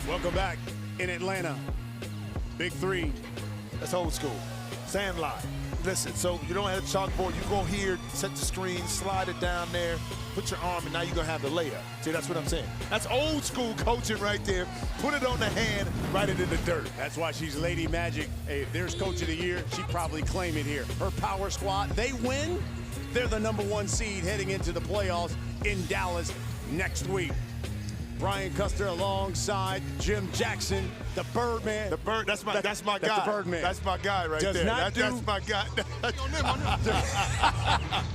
Welcome back in Atlanta. Big three. That's old school. Sandlot. Listen, so you don't have a chalkboard. You go here, set the screen, slide it down there, put your arm, and now you're going to have the layup. See, that's what I'm saying. That's old school coaching right there. Put it on the hand, write it in the dirt. That's why she's Lady Magic. Hey, if there's Coach of the Year, she'd probably claim it here. Her power squad, they win. They're the #1 seed heading into the playoffs in Dallas next week. Brian Custer alongside Jim Jackson, the Birdman. The Bird, that's my guy. That's the Birdman. That's my guy right there. That's my guy.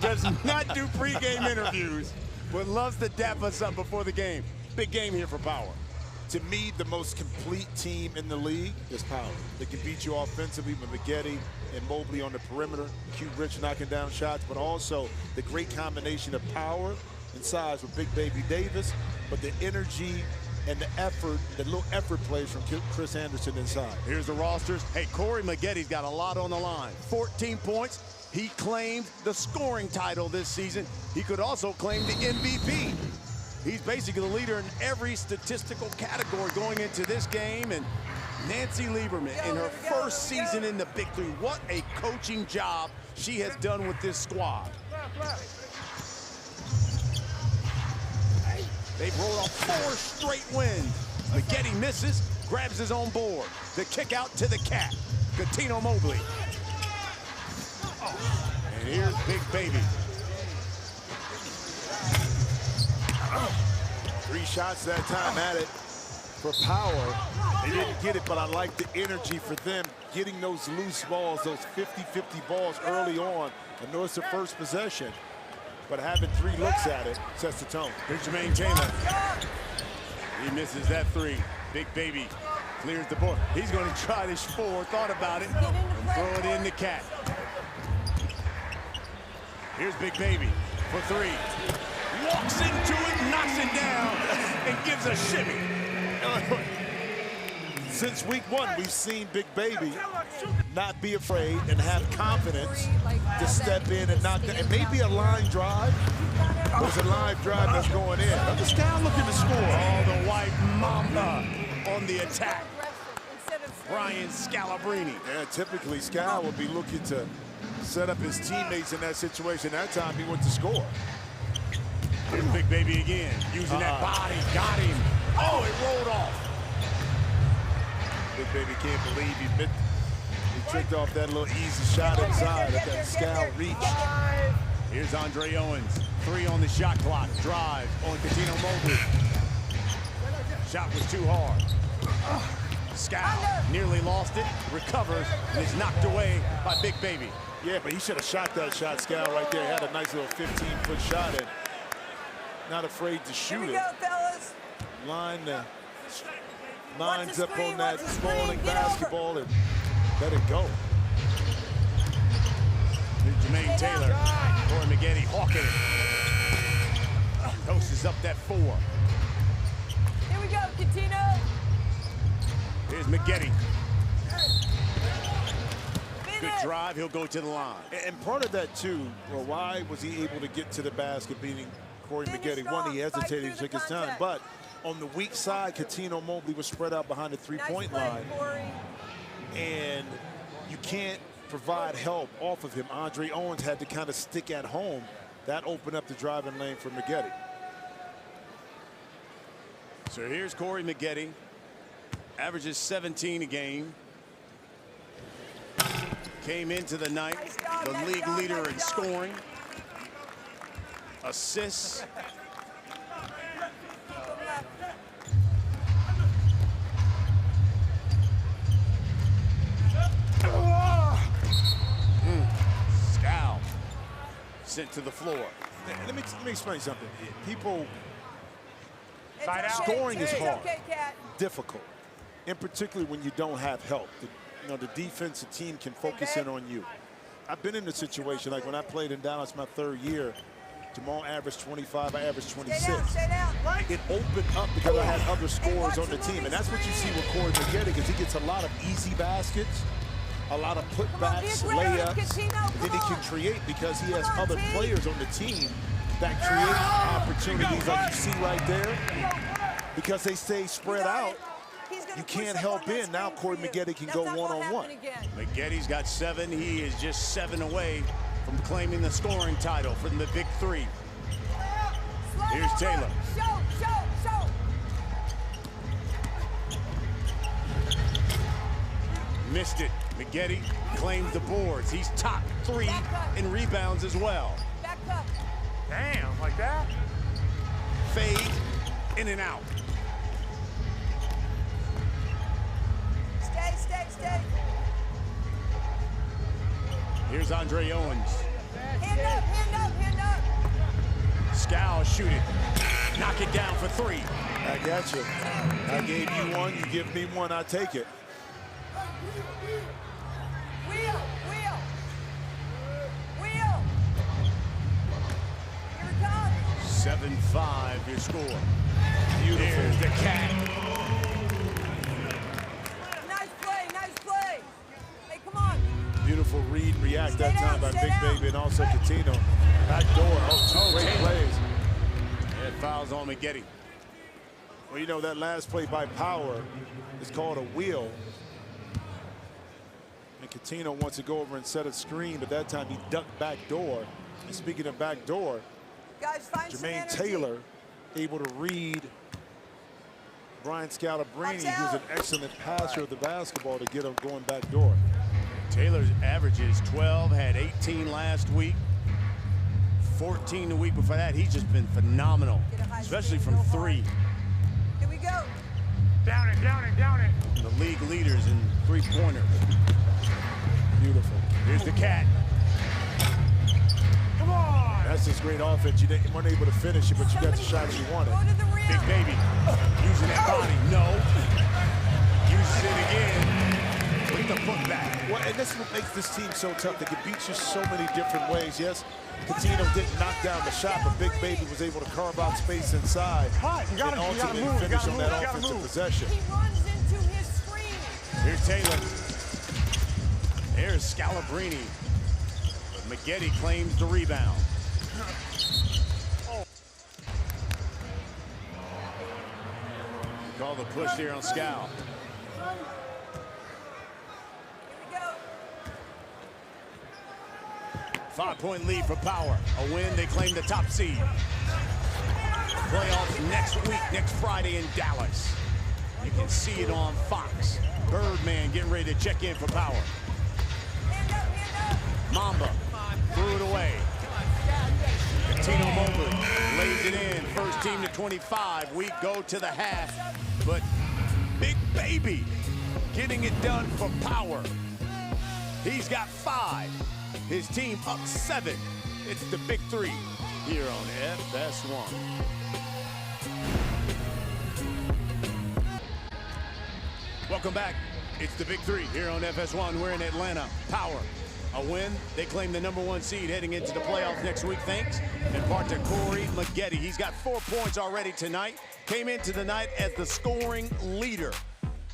Does not do pregame interviews, but loves to dap us up before the game. Big game here for Power. To me, the most complete team in the league is Power. They can beat you offensively with Maggette and Mobley on the perimeter, Q Rich knocking down shots, but also the great combination of power and size with Big Baby Davis, but the energy and the effort, the little effort plays from Chris Anderson inside. Here's the rosters. Hey, Corey Maggette's got a lot on the line. 14 points. He claimed the scoring title this season. He could also claim the MVP. He's basically the leader in every statistical category going into this game. And Nancy Lieberman, in her first season in the Big Three, what a coaching job she has done with this squad. They've rolled off 4 straight wins. Maggette misses, grabs his own board. The kick out to the cat, Katino Mobley. And here's Big Baby. 3 shots that time at it for Power. They didn't get it, but I like the energy for them getting those loose balls, those 50-50 balls early on. I know it's the first possession, but having 3 looks at it sets the tone. Here's Jermaine Taylor. He misses that 3. Big Baby clears the board. He's going to try this 4, thought about it, and throw it in the cat. Here's Big Baby for 3. Walks into it, knocks it down, and gives a shimmy. Since week 1, we've seen Big Baby not be afraid and have confidence to step in and knock down. It may be a line drive. There's a line drive that's going in. The Scout looking to score. Oh, the white mamba on the attack. Brian Scalabrine. Yeah, typically Scout would be looking to set up his teammates in that situation. That time he went to score. Here's Big Baby again, using that body, got him. Oh, it rolled off. Big Baby can't believe he tricked off that little easy shot inside at that Scout reach. Here's Andre Owens, 3 on the shot clock, drive on Katino Mobley. Shot was too hard. Scout nearly lost it, recovers, and is knocked away by Big Baby. Yeah, but he should have shot that shot, Scout, right there. He had a nice little 15-foot shot and not afraid to shoot it. Fellas. Lines up on that falling basketball and let it go. Here's Jermaine Taylor. Corey Maggette hawking it. Toasts up that 4. Here we go, Katino. Here's Maggette. Good drive, he'll go to the line. And part of that too, well, why was he able to get to the basket beating Corey Maggette? One, he hesitated, took his time, but on the weak side, Katino Mobley was spread out behind the 3-point line. And you can't provide help off of him. Andre Owens had to kind of stick at home. That opened up the driving lane for Maggette. So here's Corey Maggette. Averages 17 a game. Came into the night the league leader in scoring, assists. Scout sent to the floor. Let me explain something. People, Side out. scoring is hard, Okay, Cat. difficult, and particularly when you don't have help. The defensive team can focus in on you. I've been in a situation like when I played in Dallas my 3rd year. Jamal averaged 25, I averaged 26. Stay down. It opened up because I had other scorers on the team, and that's what you see with Corey Maggette, because he gets a lot of easy baskets, a lot of putbacks, layups, and then he can create because he has other players on the team that create opportunities like you see right there. Because they stay spread out, you can't help in. Now Corey Maggette can go one-on-one. Maggette's got 7. He is just 7 away from claiming the scoring title for the big 3. Here's Taylor. Show. Missed it. Maggette claims the boards. He's top 3 in rebounds as well. Back up. Damn, like that? Fade, in and out. Stay. Here's Andre Owens. Hand up. Scowl, shoot it. Knock it down for 3. I got you. I gave you 1, you give me 1, I take it. Wheel. Here it comes. 7-5 your score. Beautiful. Here's the cat. Nice play. Hey, come on. Beautiful read and react that Stay time down, by stay Big down. Baby and also Coutinho. Back door. 2 great Taylor. plays. That fouls on Maggette. Well, you know, that last play by Power is called a wheel. And Coutinho wants to go over and set a screen, but that time he ducked back door. And speaking of back door, Guys, find some Jermaine energy. Taylor able to read Brian Scalabrine, who's an excellent passer of the basketball, to get him going back door. Taylor's averages 12, had 18 last week, 14 the week before that. He's just been phenomenal, especially from 3. Here we go. Down it. The league leaders in 3-pointers. Beautiful. Here's the cat. Come on! That's just great offense. You weren't able to finish it, but you got the shots you wanted. Go to the rim. Big Baby using that body. No. Uses it again with the putback. Well, and that's what makes this team so tough. They can beat you so many different ways. Yes, Coutinho didn't knock down the shot, but Big Baby was able to carve out space inside and ultimately finish on that offensive possession. He runs into his screen. Here's Taylor. Here's Scalabrine. Maggette claims the rebound. Call the push there on Scal. Here we go. 5-point lead for Power. A win, they claim the top seed. Playoffs next week, next Friday in Dallas. You can see it on Fox. Birdman getting ready to check in for Power. Hand up. Mamba threw it away. Coutinho Mobley lays it in. First team to 25. We go to the half. But Big Baby getting it done for Power. He's got 5. His team up 7. It's the big 3 here on FS1. Welcome back. It's the big 3 here on FS1. We're in Atlanta. Power. A win. They claim the #1 seed heading into the playoffs next week. Thanks in part to Corey Maggette. He's got 4 points already tonight. Came into the night as the scoring leader.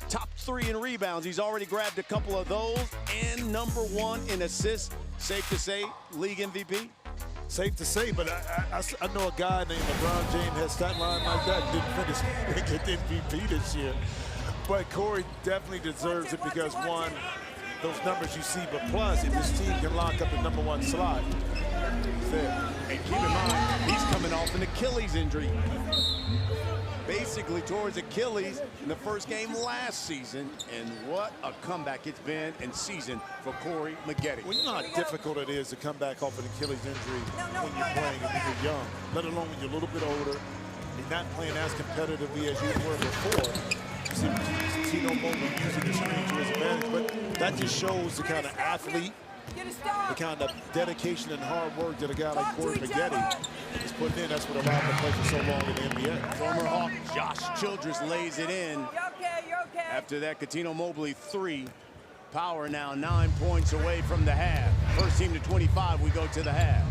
Top 3 in rebounds. He's already grabbed a couple of those. And #1 in assists. Safe to say, league MVP? Safe to say, but I know a guy named LeBron James has stat line like that. Didn't finish and get the MVP this year. But Corey definitely deserves it because, one, those numbers you see, but plus, if this team can lock up the #1 slot, he's there. And keep in mind, he's coming off an Achilles injury. Basically towards Achilles in the first game last season. And what a comeback it's been in season for Corey Maggette. Well, you know how difficult it is to come back off an Achilles injury when you're playing and when you're young, let alone when you're a little bit older and not playing as competitively as you were before. You see Coutinho Mobley using the screen to his advantage, but that just shows the kind of athlete, the kind of dedication and hard work that a guy like Corey Maggette is putting in. That's what allowed him to play for so long in the NBA. Former Hawk Josh Childress lays it in. You're okay. After that, Coutinho Mobley 3. Power now 9 points away from the half. First team to 25, we go to the half.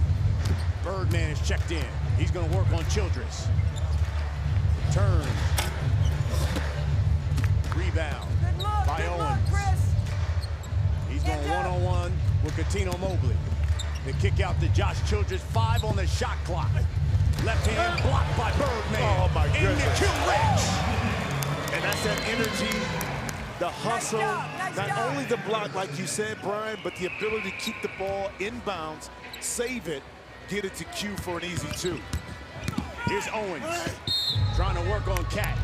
Birdman is checked in. He's going to work on Childress. Turns. Rebound by Owens. He's going one-on-one with Coutinho Mobley. They kick out to Josh Childress. 5 on the shot clock. Left hand blocked by Birdman. Oh, my goodness. Into Q-Rich. And That's that energy, the hustle, Nice not job. only the block, like you said, Brian, but the ability to keep the ball in bounds, save it, get it to Q for an easy 2. Here's Owens trying to work on Cat.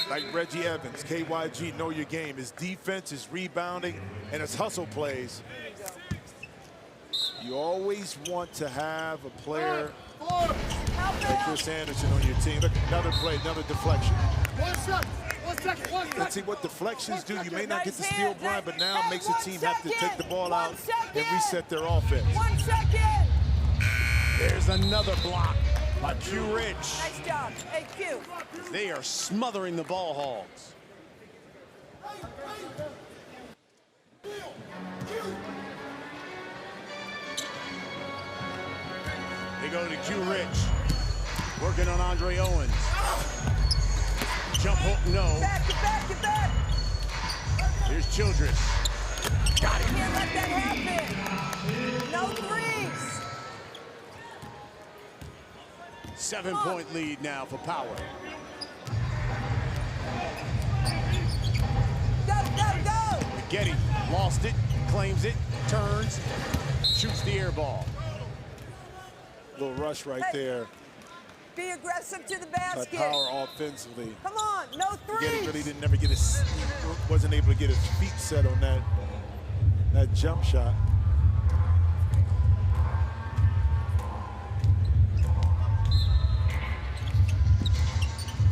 Like Reggie Evans, KYG, know your game. His defense, his rebounding, and his hustle plays. You always want to have a player like Chris Anderson on your team. Look, another play, another deflection. 1 second. 1 second. 1 second. Let's see what deflections do. You may not get the Nice steal, hand. Brian, but now it makes the team have to take the ball 1 out and second. reset their offense. 1 second. There's another block by Q Rich. Nice job. Hey, Q. They are smothering the ball hogs. They go to Q Rich. Working on Andre Owens. Jump hook, no. Back, get back, get back. Here's Childress. Got it. Can't let that happen. No threes. 7-point lead now for Power. Go, go, go. Maggette lost it, claims it, turns, shoots the air ball. Little rush right there Be aggressive to the by basket. Power offensively. Come on, no Maggette really threes. never get his, wasn't able to get his feet set on that jump shot.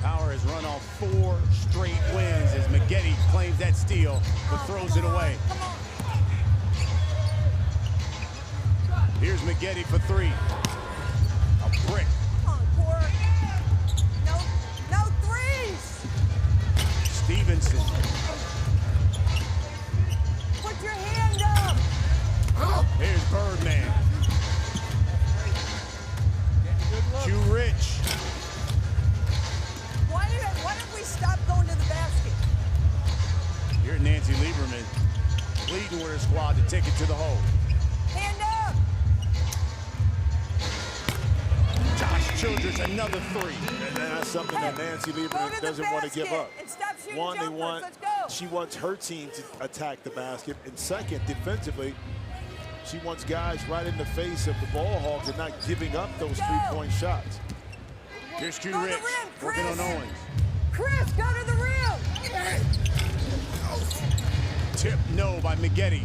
Power has run off 4 straight wins as Maggette claims that steal, but throws it away. Come on. Here's Maggette for 3. A brick. Come on, Court. No, no threes. Stevenson. Put your hand up. Here's Birdman. Q Rich. Why don't we stop going to the basket? Here's Nancy Lieberman pleading with her squad to take it to the hole. Hand up. Josh Childress, another 3. And that's something that Nancy Go Lieberman to the doesn't want to give basket up. and stop shooting One, jumpers. Let's go. she wants her team to attack the basket. And second, defensively, she wants guys right in the face of the ball hogs and not giving up those three-point shots. Here's Q Go to the Rich rim, working Chris. on Owens. Chris, go to the rim. Tip no by Maggette.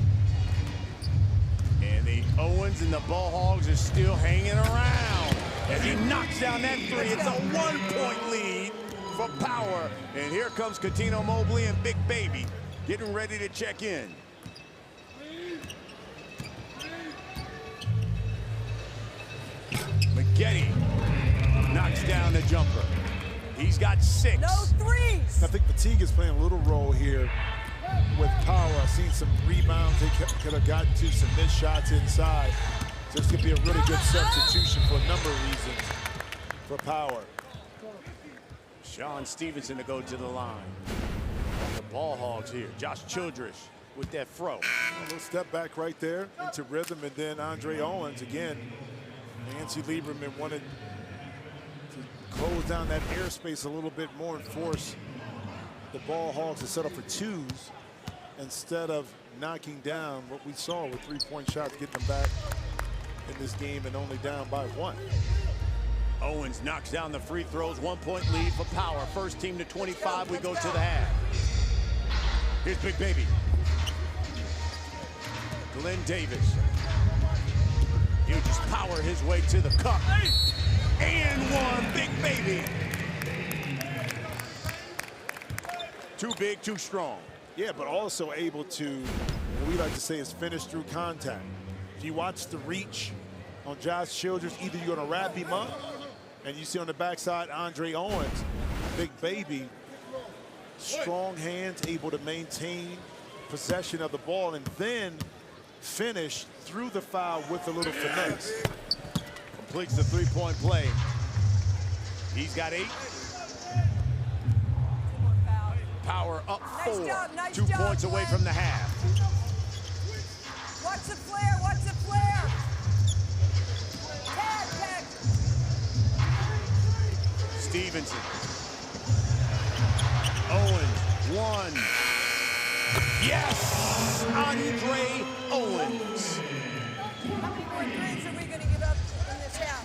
And the Owens and the ball hogs are still hanging around as he knocks down that 3. It's a 1-point lead for Power. And here comes Cuttino Mobley and Big Baby getting ready to check in. Maggette knocks down the jumper. He's got 6. No threes. I think fatigue is playing a little role here with Power. I've seen some rebounds. They could have gotten to some missed shots inside. So this could be a really good substitution for a number of reasons for Power. Sean Stevenson to go to the line. The ball hogs here. Josh Childress with that throw. A little step back right there into rhythm, and then Andre Owens again. Nancy Lieberman wanted to close down that airspace a little bit more and force the ball hogs to settle for 2s instead of knocking down what we saw with 3-point shots, getting them back in this game and only down by 1. Owens knocks down the free throws. 1-point lead for Power. First team to 25. We go to the half. Here's Big Baby. Glenn Davis. He'll just power his way to the cup. And 1, Big Baby. Too big, too strong. Yeah, but also able to, what we like to say is finish through contact. If you watch the reach on Josh Childress, either you're going to wrap him up, and you see on the backside Andre Owens, Big Baby, strong hands, able to maintain possession of the ball, and then finish through the foul with a little finesse. Completes the 3-point play. He's got 8. Power up 4. Nice job, nice 2 job, points away Glenn. from the half. Watch the flare, watch the flare. Tag, tag. Stevenson. Owens, one. Yes! Andre Owens. How many more threes are we going to give up in this half?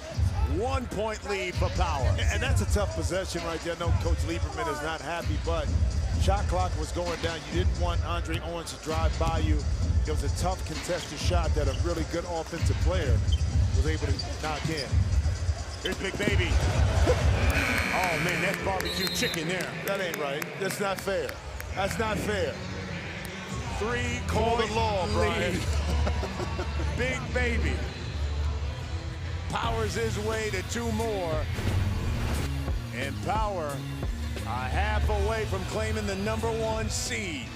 1 point lead for Power. And that's a tough possession right there. I know Coach Lieberman is not happy, but shot clock was going down. You didn't want Andre Owens to drive by you. It was a tough contested shot that a really good offensive player was able to knock in. Here's Big Baby. Oh, man, that's barbecue chicken there. That ain't right. That's not fair. That's not fair. Call the 3-point law, Brian. lead. Big Baby powers his way to 2 more. And Power a half away from claiming the #1 seed.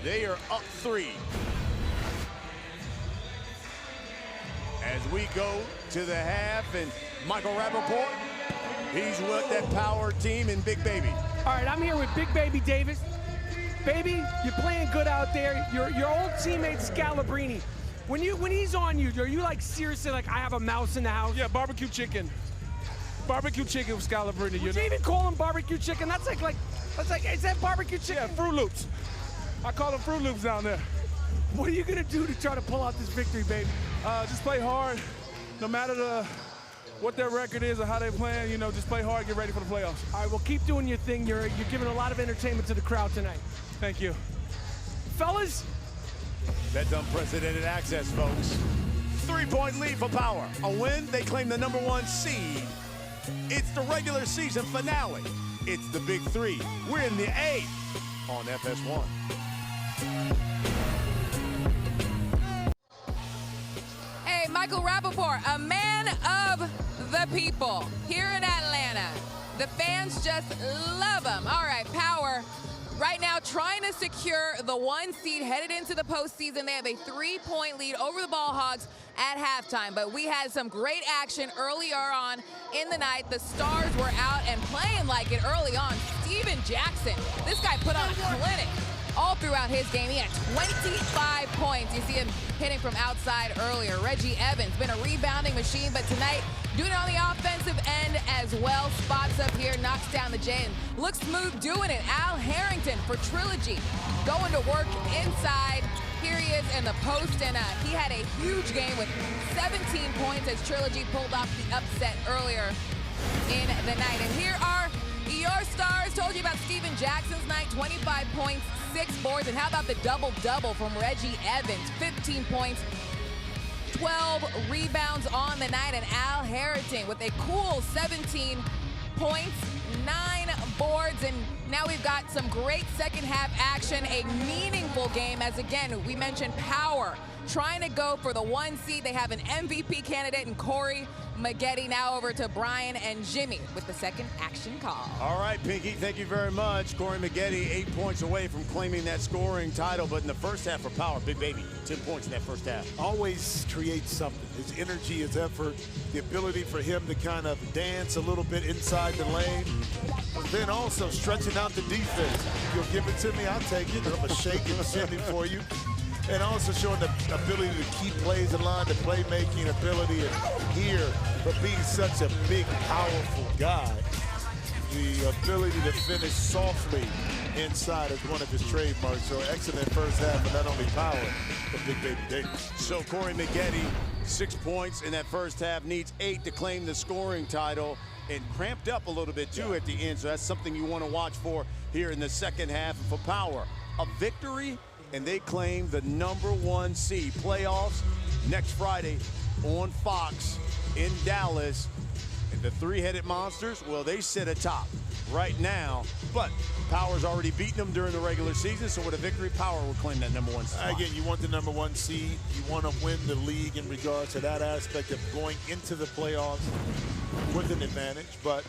They are up 3. As we go to the half, and Michael Rapaport, he's with that Power team and Big Baby. All right, I'm here with Big Baby Davis. Baby, you're playing good out there. Your old teammate Scalabrini. When he's on you, are you like seriously like I have a mouse in the house? Yeah, barbecue chicken. Barbecue chicken with Scalabrini. Would you even call him barbecue chicken? That's like is that barbecue chicken? Yeah, Fruit Loops. I call them Fruit Loops down there. What are you gonna do to try to pull out this victory, baby? Just play hard, no matter what their record is or how they playing. You know, just play hard, get ready for the playoffs. All right, well, keep doing your thing. You're giving a lot of entertainment to the crowd tonight. Thank you. Fellas, That's unprecedented access, folks. 3-point lead for Power. A win, they claim the #1 seed. It's the regular season finale. It's the Big 3. We're in the A on FS1. Hey, Michael Rapaport, a man of the people here in Atlanta. The fans just love him. All right, Power right now trying to secure the 1 seed headed into the postseason. They have a 3-point lead over the Ball Hogs at halftime, but we had some great action earlier on in the night. The stars were out and playing like it early on. Steven Jackson, this guy put on a clinic all throughout his game. He had 25 points. You see him hitting from outside earlier. Reggie Evans, been a rebounding machine, but tonight doing it on the offensive end as well. Spots up here, knocks down the J, and looks smooth doing it. Al Harrington for Trilogy, going to work inside. Here he is in the post, and he had a huge game with 17 points as Trilogy pulled off the upset earlier in the night. And here are your stars. Told you about Steven Jackson's night, 25 points, 6 boards, and how about the double-double from Reggie Evans, 15 points, 12 rebounds on the night, and Al Harrington with a cool 17 points, 9 boards, and now we've got some great second half action, a meaningful game as, again, we mentioned Power trying to go for the 1 seed. They have an MVP candidate in Corey Maggette. Now over to Brian and Jimmy with the second action call. All right, Pinky, thank you very much. Corey Maggette, 8 points away from claiming that scoring title, but in the first half for Power, Big Baby, 10 points in that first half. Always creates something. His energy, his effort, the ability for him to kind of dance a little bit inside the lane, but then also stretching out the defense. You'll give it to me, I'll take it. I'm going to shake and send it for you. And also showing the ability to keep plays in line, the playmaking ability, and here, for being such a big, powerful guy, the ability to finish softly inside is one of his trademarks. So excellent first half, but not only Power, but Big Baby Davis. So Corey Maggette, 6 points in that first half, needs 8 to claim the scoring title, and cramped up a little bit too at the end. So that's something you want to watch for here in the second half. And for Power, a victory, and they claim the #1 seed. Playoffs next Friday on Fox in Dallas. And the 3-headed monsters, well, they sit atop right now, but Power's already beaten them during the regular season, so with a victory, Power will claim that #1 spot. Again, you want the #1 seed. You want to win the league in regards to that aspect of going into the playoffs with an advantage, but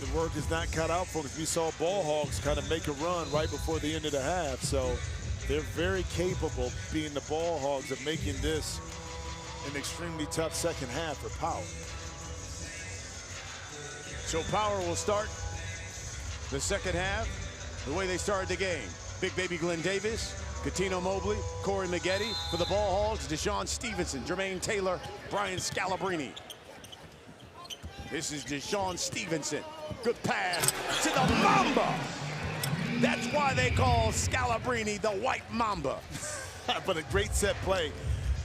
the work is not cut out for us. We saw Ball Hogs kind of make a run right before the end of the half, so they're very capable, being the Ball Hogs, of making this an extremely tough second half for Power. So Power will start the second half the way they started the game. Big Baby Glenn Davis, Cuttino Mobley, Corey Maggette. For the Ball Hogs, Deshaun Stevenson, Jermaine Taylor, Brian Scalabrini. This is Deshaun Stevenson. Good pass to the Mamba. That's why they call Scalabrine the White Mamba. But a great set play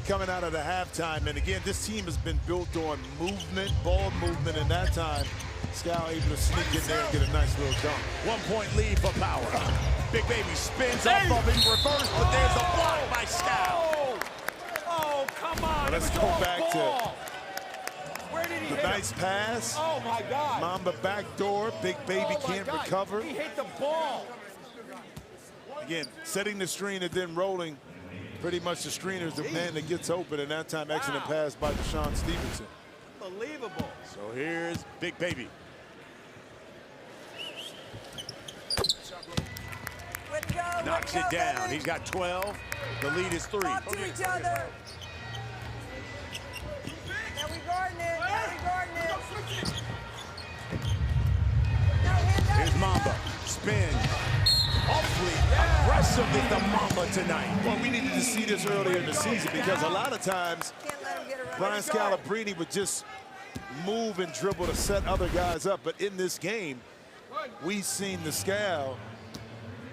coming out of the halftime. And again, this team has been built on movement, ball movement, and that time, Scal able to sneak in there and get a nice little dunk. 1 point lead for Power. Big Baby spins off of him, reverse, but there's a block by Scal. Oh, come on. Let's go back to Where did he the hit nice him? pass. Oh, my God. Mamba backdoor. Big Baby Oh, my can't God. recover. He hit the ball. Again, setting the screen and then rolling. Pretty much the screener's the man that gets open, and that time excellent pass by Deshaun Stevenson. Unbelievable. So here's Big Baby. Way to go. Knocks it down. He's got 12. The lead is 3. Talk to each other. Now we guarding it. Now we guarding it. Now hand out. Here's Mamba. Spin. Awfully aggressive is the Mamba tonight. Well, we needed to see this earlier in the season because a lot of times Can't let him get around. Brian Scalabrine would just move and dribble to set other guys up. But in this game, we've seen the Scal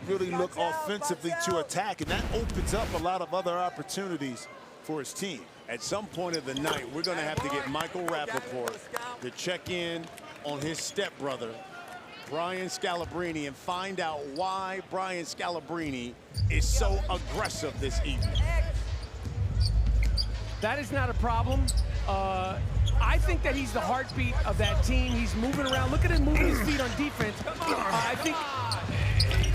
really look offensively to attack, and that opens up a lot of other opportunities for his team. At some point of the night, we're going to have to get Michael Rapaport to check in on his stepbrother, Brian Scalabrine, and find out why Brian Scalabrine is so aggressive this evening. That is not a problem. I think that he's the heartbeat of that team. He's moving around. Look at him moving his feet on defense. I think,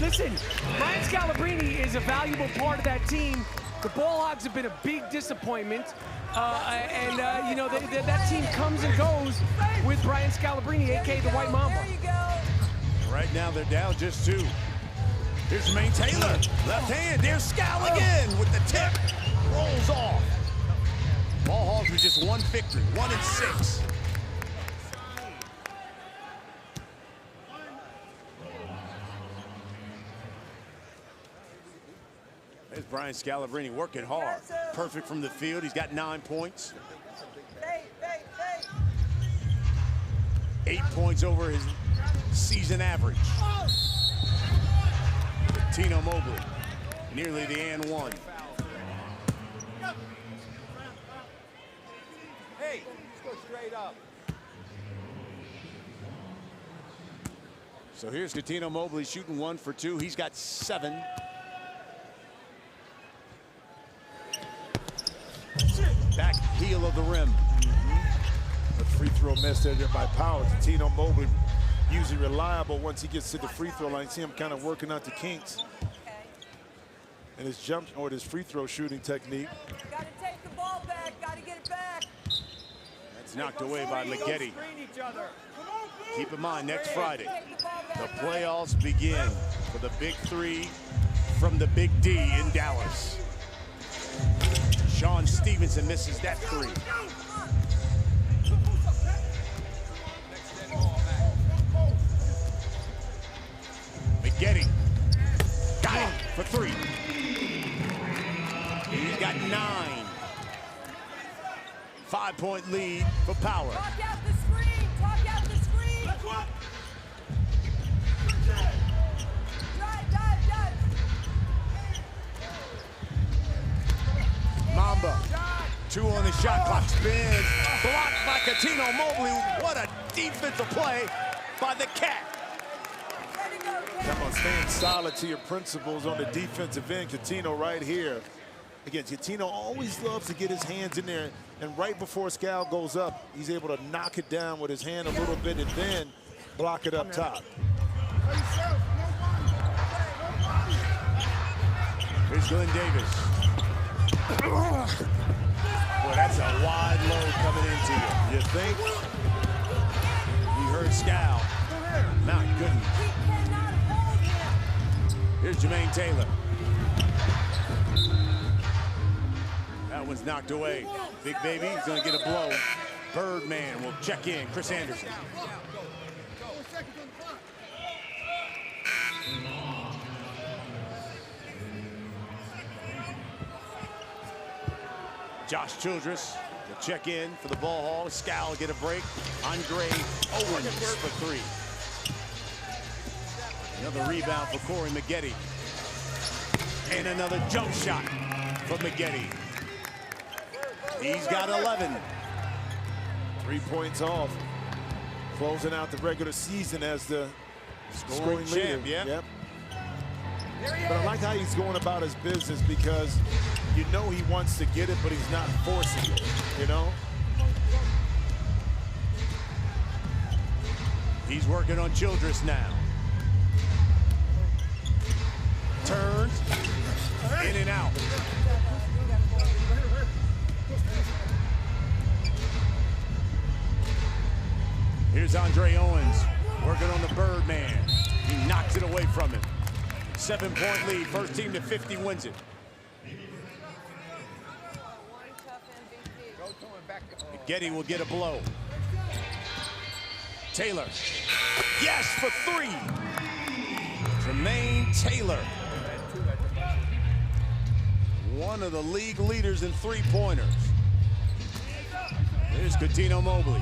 listen, Brian Scalabrine is a valuable part of that team. The Ball Hogs have been a big disappointment. You know, that team comes and goes with Brian Scalabrine, a.k.a. the White Mamba. There you go. Right now, they're down just 2. Here's Jermaine Taylor. Left hand. There's Scal again with the tip. Rolls off. Ball Hogs with just 1 victory, 1-6. There's Brian Scalabrine working hard. Perfect from the field. He's got 9 points. 8 points over his season average. Tino Mobley, nearly the and 1. Hey, let's go straight up. So here's Tino Mobley shooting 1 for 2. He's got 7. Back heel of the rim. A free throw miss there by Power. Tino Mobley usually reliable once he gets to the free throw line. See him kind of working out the kinks and his jump or his free throw shooting technique. Got to take the ball back. Got to get it back. That's knocked away by Maggette. Keep in mind, next Friday, the playoffs begin for the Big 3 from the Big D in Dallas. Deshaun Stevenson misses that 3. Maggette got it for 3. He's got 9. 5-point lead for Power. Talk out the screen. Talk out the screen. Drive. Mamba, 2 on the shot clock. Spins, blocked by Tino Mobley. What a defensive play by the Cat. Come on, stand solid to your principles on the defensive end. Tino right here. Again, Tino always loves to get his hands in there, and right before Scal goes up, he's able to knock it down with his hand a little bit and then block it up top. Here's Glenn Davis. Boy, that's a wide load coming into you. You think? You heard Scal. My goodness. Here's Jermaine Taylor. That one's knocked away. Big Baby is going to get a blow. Birdman will check in. Chris Anderson. Josh Childress, the check in for the ball haul. Scal get a break. Andre Owens for three. Another rebound for Corey Maggette. And another jump shot for Maggette. He's got 11. 3 points off. Closing out the regular season as the scoring champ, leader. yeah. Yep. But I like how he's going about his business, because you know he wants to get it, but he's not forcing it, you know? He's working on Childress now. Turns, in and out. Here's Andre Owens working on the Birdman. He knocks it away from him. 7-point lead. First team to 50 wins it. Maggette will get a blow. Taylor. Yes, for three. Jermaine Taylor. One of the league leaders in three-pointers. Here's Cuttino Mobley.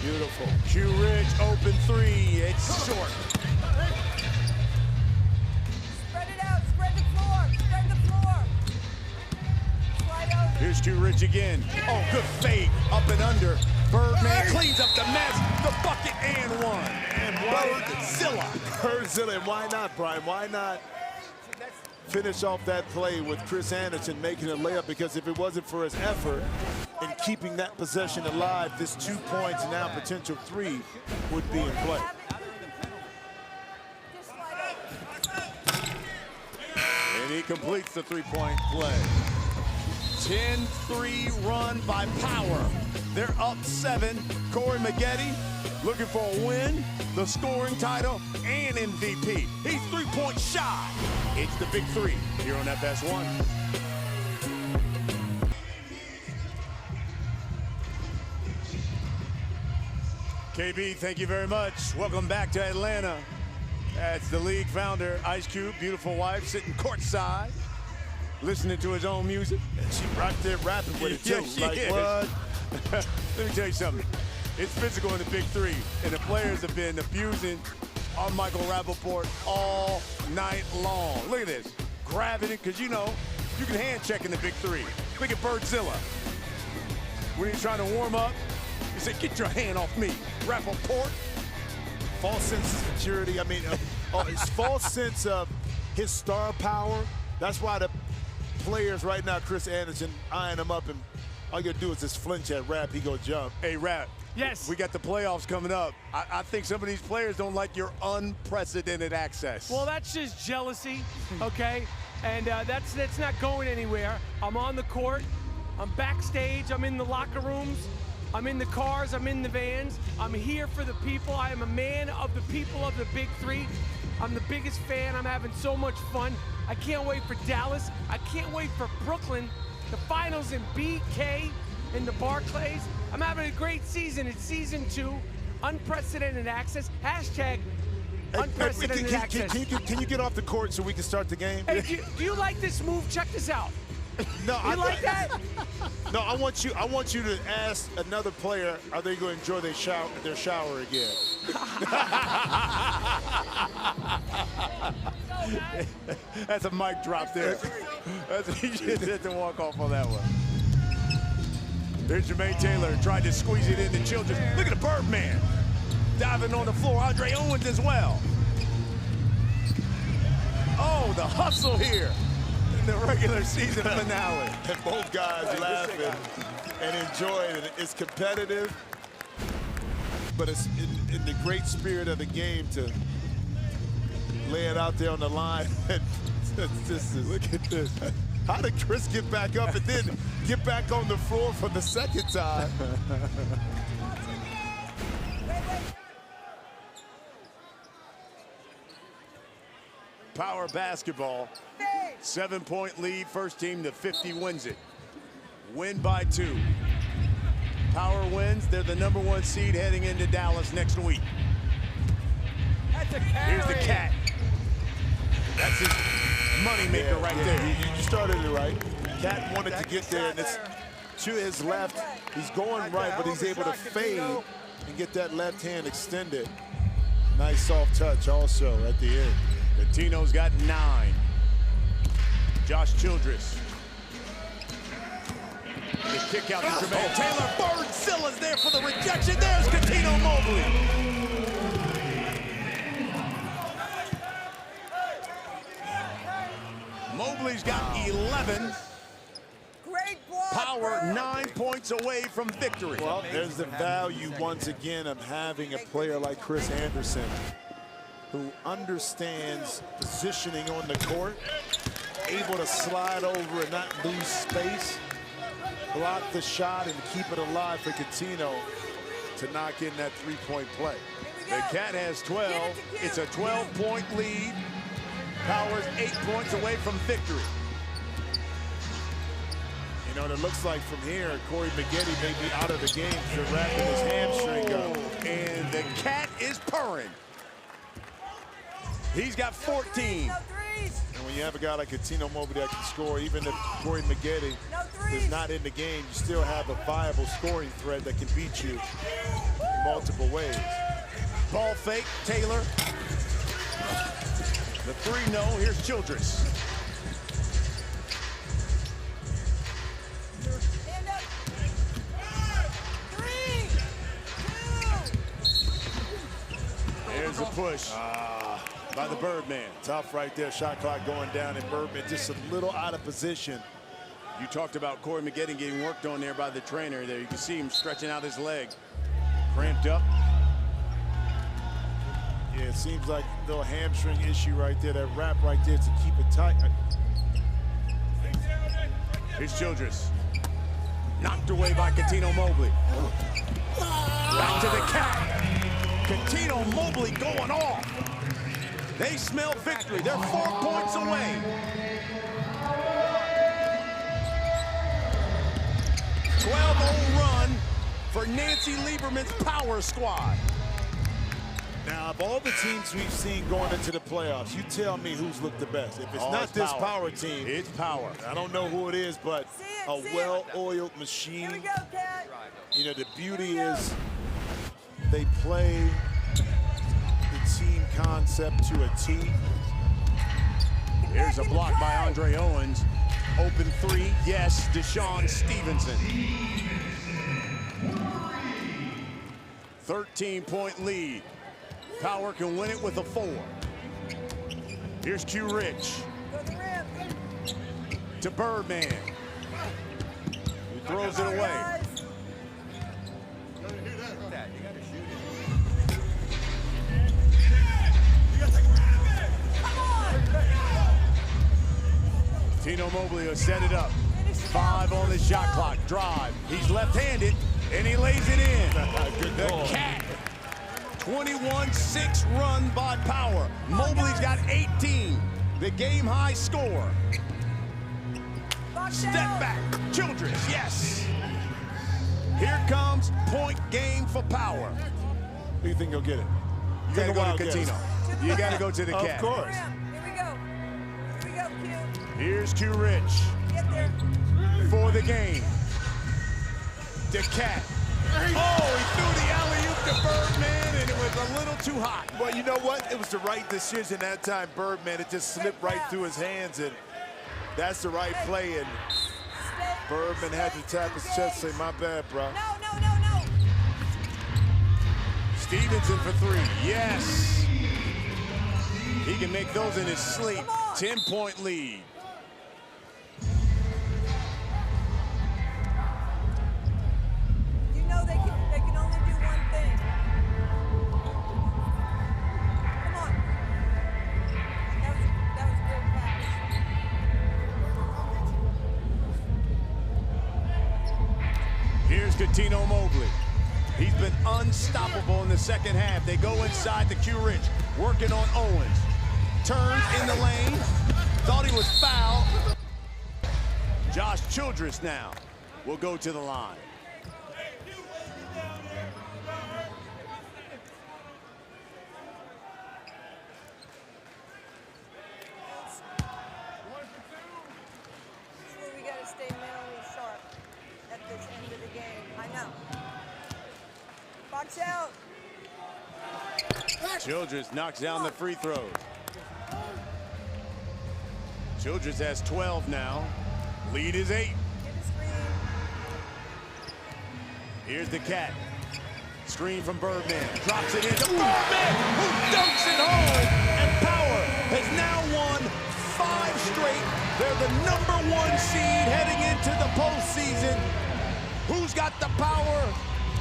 Beautiful. Q Ridge open three. It's short. Spread it out. Spread the floor. Spread the floor. Slide over. Here's Q Ridge again. Oh, good fade. Up and under. Birdman cleans up the mess. The bucket and one. And Birdzilla. And why not, Brian? Why not finish off that play with Chris Anderson making a layup? Because if it wasn't for his effort in keeping that possession alive, this 2 points, now potential three, would be in play. Just slide over. And he completes the three-point play. 10-3 run by Power. They're up 7. Corey Maggette looking for a win, the scoring title, and MVP. He's 3 points shy. It's the big three here on FS1. KB, thank you very much. Welcome back to Atlanta. That's the league founder, Ice Cube, beautiful wife, sitting courtside, listening to his own music. And she right there rapping with it, too. Yeah, she like, is. what? Let me tell you something. It's physical in the big three, and the players have been abusing on Michael Rapaport all night long. Look at this. Grabbing it, because, you know, you can hand check in the big three. Look at Birdzilla. When he's trying to warm up, he said, get your hand off me, Rapaport. False sense of security. I mean, it's false sense of his star power. That's why the players right now, Chris Anderson, eyeing him up, and all you gotta do is just flinch at Rap, he go jump. Hey, Rap. Yes. We got the playoffs coming up. I think some of these players don't like your unprecedented access. Well, that's just jealousy, okay? And that's not going anywhere. I'm on the court. I'm backstage. I'm in the locker rooms. I'm in the cars. I'm in the vans. I'm here for the people. I am a man of the people of the big three. I'm the biggest fan. I'm having so much fun. I can't wait for Dallas. I can't wait for Brooklyn. The finals in BK in the Barclays. I'm having a great season. It's season 2. Unprecedented access. Hashtag unprecedented access. Can you get off the court so we can start the game? Hey, do you like this move? Check this out. No, You like that? No, I want you to ask another player, are they going to enjoy their shower again? That's a mic drop there. He just had to walk off on that one. There's Jermaine Taylor, tried to squeeze it into Childress. Look at the Birdman. Diving on the floor, Andre Owens as well. Oh, the hustle here in the regular season finale. And both guys laughing and enjoying it. It's competitive, but it's in the great spirit of the game to lay it out there on the line. Look at this. How did Chris get back up and then get back on the floor for the second time? Power basketball. 7-point lead. First team to 50 wins it. Win by 2. Power wins. They're the #1 seed heading into Dallas next week. Here's the Cat. That's his moneymaker right there. You started it right. Cat wanted to get there, and it's to his left. He's going right, but he's able to fade and get that left hand extended. Nice soft touch also at the end. Coutinho's got 9. Josh Childress. The kick out to Jermaine Taylor. Birdzilla's there for the rejection. There's Coutinho Mobley. Mobley's got 11. Great block. Power 9 points away from victory. Well, there's the value once again of having a player like Chris Anderson who understands positioning on the court, able to slide over and not lose space, block the shot and keep it alive for Coutinho to knock in that three-point play. The Cat has 12. It's a 12-point lead. Power's 8 points away from victory. You know, it looks like from here, Corey Maggette may be out of the game for wrapping his hamstring up. And the Cat is purring. He's got 14. No threes. And when you have a guy like Coutinho Mobley that can score, even if Corey Maggette No threes. is not in the game, you still have a viable scoring threat that can beat you in multiple ways. Ball fake, Taylor. The 3 no, here's Childress. Stand up. 3, 2. There's a push by the Birdman. Tough right there, shot clock going down, and Birdman just a little out of position. You talked about Corey Maggette getting worked on there by the trainer there. You can see him stretching out his leg. Cramped up. Yeah, it seems like a little hamstring issue right there. That wrap right there to keep it tight. Here's Childress. Knocked away by Coutinho Mobley. Back to the Cat. Coutinho Mobley going off. They smell victory. They're 4 points away. 12-0 run for Nancy Lieberman's power squad. Now, of all the teams we've seen going into the playoffs, you tell me who's looked the best. If it's not this power team, it's power. I don't know who it is, but a well-oiled machine. Here we go, Cat. You know, the beauty is they play the team concept to a T. Here's a block by Andre Owens. Open 3, yes, Deshaun Stevenson. 13-point lead. Power can win it with a 4. Here's Q Rich. Go to the rim. To Birdman. He throws it away. Guys. Come on. Tino Mobley will set it up. 5 on the shot clock. Drive. He's left-handed, and he lays it in. Good The call. Cat. 21-6 run by Power. Mobley's got 18. The game-high score. Step back. Childress, yes. Here comes point game for Power. Who do you think he'll get it? You gotta go to Wildcats. Coutinho. You gotta go to the Cat. Of course. Here we go. Here we go, Q. Here's Q Rich Get there. for the game. The Cat. Oh, he threw the alley-oop to Birdman, and it was a little too hot. Well, you know what? It was the right decision that time, Birdman. It just slipped right through his hands, and that's the right play. And Birdman had to tap his chest and say, my bad, bro. No, no, no, no. Stevenson for 3, yes. He can make those in his sleep. 10-point lead. You know they can only do one thing. Come on. That was a great pass. Here's Coutinho Mobley. He's been unstoppable in the second half. They go inside to Q Rich, working on Owens. Turns in the lane. Thought he was fouled. Josh Childress now will go to the line. That's where we gotta stay Watch out. Childress knocks down the free throws. Childress has 12 now. Lead is 8. Get the screen. Here's the Cat. Screen from Birdman. Drops it into Birdman, who dunks it home. And Power has now won 5 straight. They're the #1 seed heading into the postseason. Who's got the power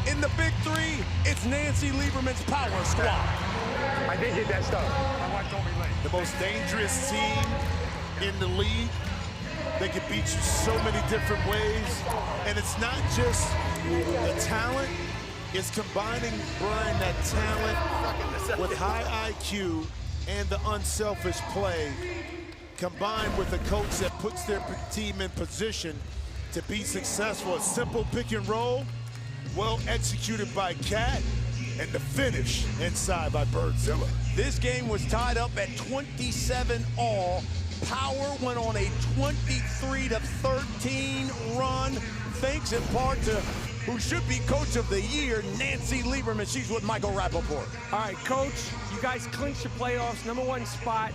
in the Big Three? It's Nancy Lieberman's Power Squad. I did get that stuff. My wife told me late. The most dangerous team in the league. They can beat you so many different ways. And it's not just the talent, it's combining, Brian, that talent with high IQ and the unselfish play, combined with a coach that puts their team in position to be successful. A simple pick and roll, well executed by Cat, and the finish inside by Birdzilla. This game was tied up at 27 all. Power went on a 23-13 run, thanks in part to who should be Coach of the Year, Nancy Lieberman. She's with Michael Rapaport. All right, Coach, you guys clinched your playoffs, #1 spot.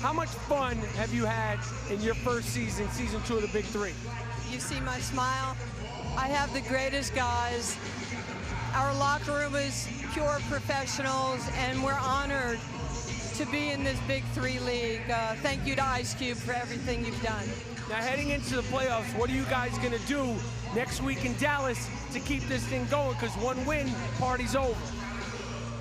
How much fun have you had in your first season, season 2 of the Big Three? You see my smile? I have the greatest guys. Our locker room is pure professionals, and we're honored to be in this Big Three league. Thank you to Ice Cube for everything you've done. Now, heading into the playoffs, what are you guys going to do next week in Dallas to keep this thing going? Because one win, party's over.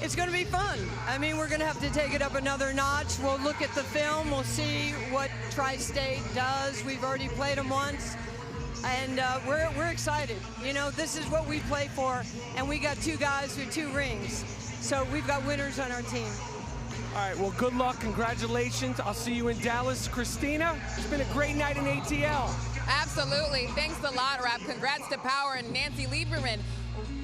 It's going to be fun. I mean, we're going to have to take it up another notch. We'll look at the film. We'll see what Tri-State does. We've already played them once. And we're excited. You know, this is what we play for. And we got 2 guys with 2 rings. So we've got winners on our team. All right, well, good luck. Congratulations. I'll see you in Dallas. Christina, it's been a great night in ATL. Absolutely. Thanks a lot, Rap. Congrats to Power and Nancy Lieberman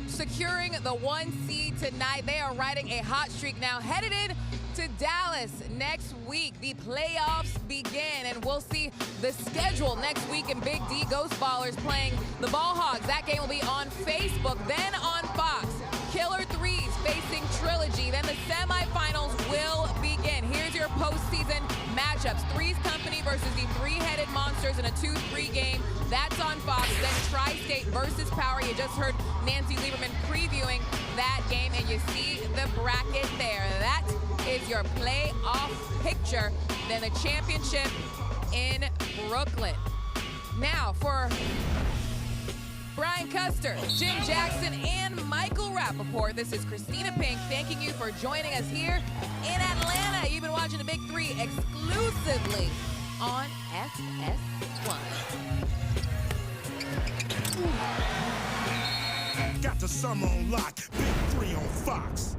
securing the 1 seed tonight. They are riding a hot streak now, headed in to Dallas next week. The playoffs begin, and we'll see the schedule next week in Big D Ghost Ballers playing the Ball Hogs. That game will be on Facebook, then on Fox. Killer Threes facing Trilogy. Then the semifinals will begin. Here's your postseason matchups. Threes Company versus the Three-Headed Monsters in a 2-3 game. That's on Fox. Then Tri-State versus Power. You just heard Nancy Lieberman previewing that game, and you see the bracket there. That is your playoff picture. Then the championship in Brooklyn. Now for Brian Custer, Jim Jackson, and Michael Rapaport, this is Christina Pink thanking you for joining us here in Atlanta. You've been watching the Big Three exclusively on FS1. Got the summer on lock, Big Three on Fox.